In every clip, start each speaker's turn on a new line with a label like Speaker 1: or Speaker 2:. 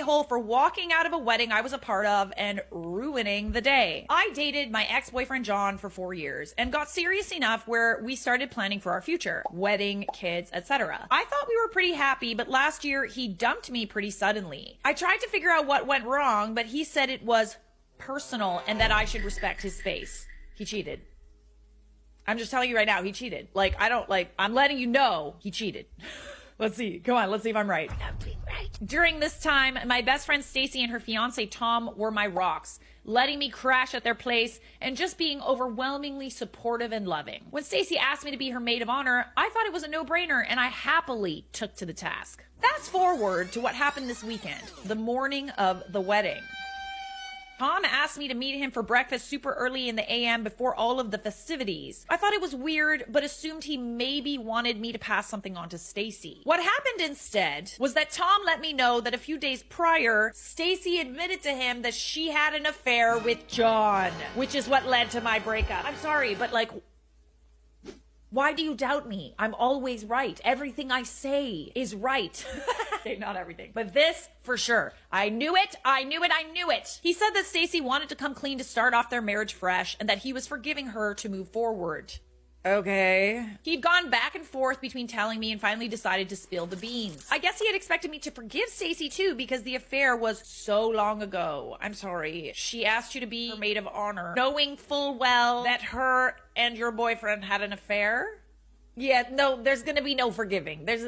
Speaker 1: a-hole for walking out of a wedding I was a part of and ruining the day. I dated my ex-boyfriend John for 4 years and got serious enough where we started planning for our future, wedding, kids, etc. I thought we were pretty happy, but last year he dumped me pretty suddenly. I tried to figure out what went wrong, but he said it was personal and that I should respect his space. He cheated. I'm just telling you right now, he cheated. I'm letting you know he cheated. Let's see. Come on, let's see if I'm right. During this time, my best friend Stacy and her fiance Tom were my rocks, letting me crash at their place and just being overwhelmingly supportive and loving. When Stacy asked me to be her maid of honor, I thought it was a no-brainer and I happily took to the task. Fast forward to what happened this weekend, the morning of the wedding. Tom asked me to meet him for breakfast super early in the AM before all of the festivities. I thought it was weird, but assumed he maybe wanted me to pass something on to Stacy. What happened instead was that Tom let me know that a few days prior, Stacy admitted to him that she had an affair with John, which is what led to my breakup. I'm sorry, but why do you doubt me? I'm always right. Everything I say is right. Okay, not everything, but this for sure. I knew it. He said that Stacy wanted to come clean to start off their marriage fresh and that he was forgiving her to move forward. Okay. He'd gone back and forth between telling me and finally decided to spill the beans. I guess he had expected me to forgive Stacy too because the affair was so long ago. I'm sorry. She asked you to be her maid of honor, knowing full well that her and your boyfriend had an affair? Yeah, no, there's gonna be no forgiving. There's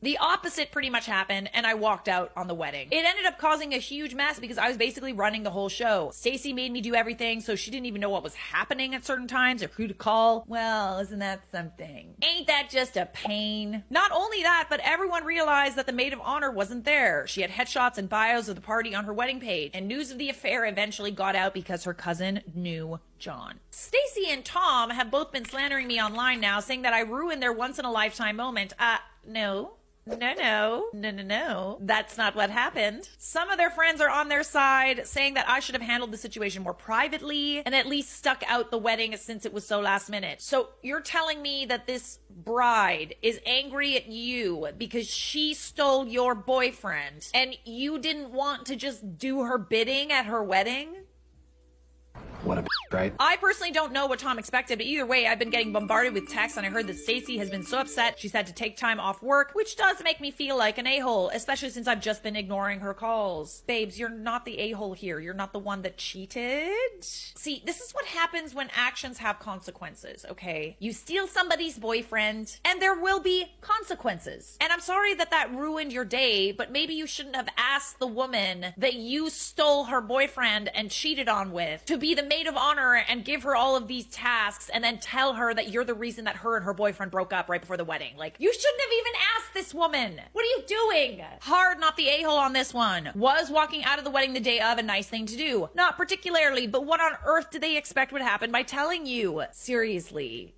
Speaker 1: the opposite pretty much happened, and I walked out on the wedding. It ended up causing a huge mess because I was basically running the whole show. Stacy made me do everything, so she didn't even know what was happening at certain times or who to call. Well, isn't that something? Ain't that just a pain? Not only that, but everyone realized that the maid of honor wasn't there. She had headshots and bios of the party on her wedding page, and news of the affair eventually got out because her cousin knew John. Stacy and Tom have both been slandering me online now, saying that I ruined their once-in-a-lifetime moment. No. No. That's not what happened. Some of their friends are on their side, saying that I should have handled the situation more privately and at least stuck out the wedding since it was so last minute. So you're telling me that this bride is angry at you because she stole your boyfriend and you didn't want to just do her bidding at her wedding?
Speaker 2: What a right?
Speaker 1: I personally don't know what Tom expected, but either way, I've been getting bombarded with texts and I heard that Stacy has been so upset she's had to take time off work, which does make me feel like an a-hole, especially since I've just been ignoring her calls. Babes, you're not the a-hole here. You're not the one that cheated. See, this is what happens when actions have consequences, okay? You steal somebody's boyfriend and there will be consequences. And I'm sorry that that ruined your day, but maybe you shouldn't have asked the woman that you stole her boyfriend and cheated on with to be the maid of honor and give her all of these tasks and then tell her that you're the reason that her and her boyfriend broke up right before the wedding. You shouldn't have even asked this woman. What are you doing? Hard not the a-hole on this one. Was walking out of the wedding the day of a nice thing to do? Not particularly, but what on earth did they expect would happen by telling you? Seriously,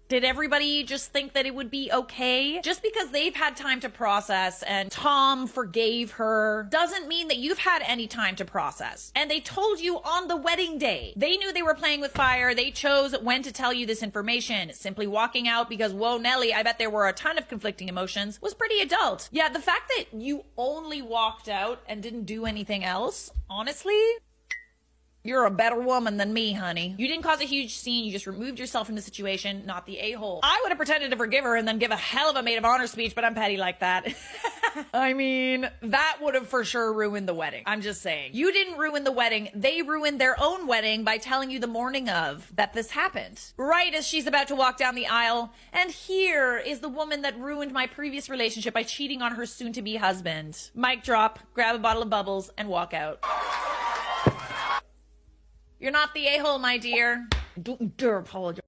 Speaker 1: did everybody just think that it would be okay? Just because they've had time to process and Tom forgave her doesn't mean that you've had any time to process. And they told you on the wedding day. They knew they were playing with fire. They chose when to tell you this information. Simply walking out because, whoa, Nelly, I bet there were a ton of conflicting emotions, was pretty adult. Yeah, the fact that you only walked out and didn't do anything else, honestly, you're a better woman than me, honey. You didn't cause a huge scene. You just removed yourself from the situation, not the a-hole. I would have pretended to forgive her and then give a hell of a maid of honor speech, but I'm petty like that. I mean, that would have for sure ruined the wedding. I'm just saying. You didn't ruin the wedding. They ruined their own wedding by telling you the morning of that this happened. Right as she's about to walk down the aisle. And here is the woman that ruined my previous relationship by cheating on her soon-to-be husband. Mic drop, grab a bottle of bubbles, and walk out. You're not the a-hole, my dear. Don't dare apologize.